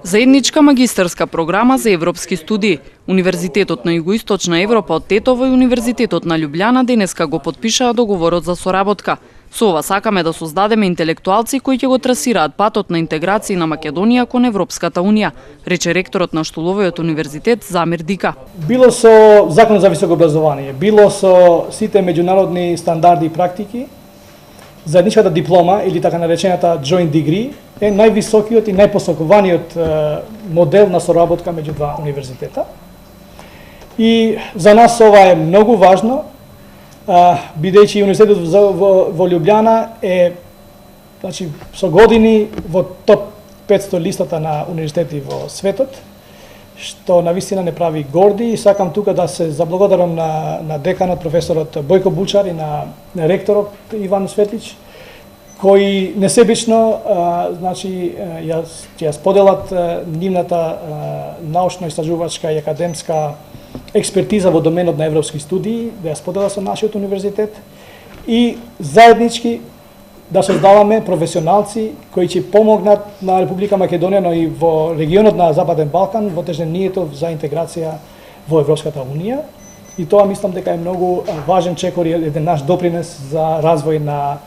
Заедничка магистарска програма за европски студии. Универзитетот на Југоисточна Европа од Тетово и Универзитетот на Љубљана денеска го потпишаа договорот за соработка. Со ова сакаме да создадеме интелектуалци кои ќе го трасираат патот на интеграција на Македонија кон Европската унија, рече ректорот на Штуловиот универзитет Замир Дика. Било со Законот за високо образование, било со сите меѓународни стандарди и практики, заедничката диплома или така наречената joint degree е највисокиот и најпосакуваниот модел на соработка меѓу два универзитета. И за нас ова е многу важно, бидејќи универзитетот во Љубљана е со години во топ 500 листата на универзитети во светот, што навистина не прави горди, и сакам тука да се заблагодарам на деканот професорот Бојко Бучар и на ректорот Иван Светлич, кои несебично ја споделат нивната научно-истражувачка и академска експертиза во доменот на европски студии, да ја споделат со нашиот универзитет и заеднички да создаваме професионалци кои ќе помогнат на Република Македонија, но и во регионот на Западен Балкан во тежнението за интеграција во Европската унија. И тоа мислам дека е многу важен чекор и еден наш допринес за развој на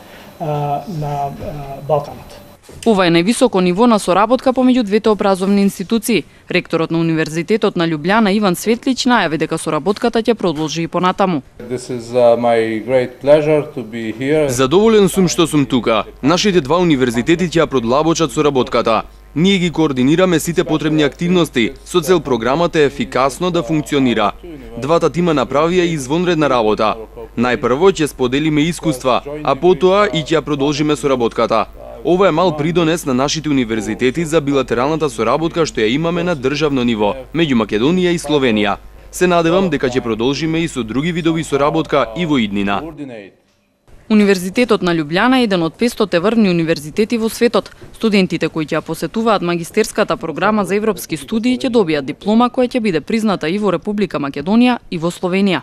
Балканот. Ова е највисоко ниво на соработка помеѓу двете образовни институции. Ректорот на Универзитетот на Љубљана Иван Светлич најави дека соработката ќе продолжи и понатаму. Задоволен сум што сум тука. Нашите два универзитети ќе продлабочат соработката. Ние ги координираме сите потребни активности со цел програмата ефикасно да функционира. Двата тима направија извонредна работа. Најпрво ќе споделиме искуства, а потоа и ќе продолжиме соработката. Ова е мал придонес на нашите универзитети за билатералната соработка што ја имаме на државно ниво меѓу Македонија и Словенија. Се надевам дека ќе продолжиме и со други видови соработка и во иднина. Универзитетот на Љубљана е еден од 500 врвни универзитети во светот. Студентите кои ќе посетуваат магистерската програма за европски студии ќе добијат диплома која ќе биде призната и во Република Македонија и во Словенија.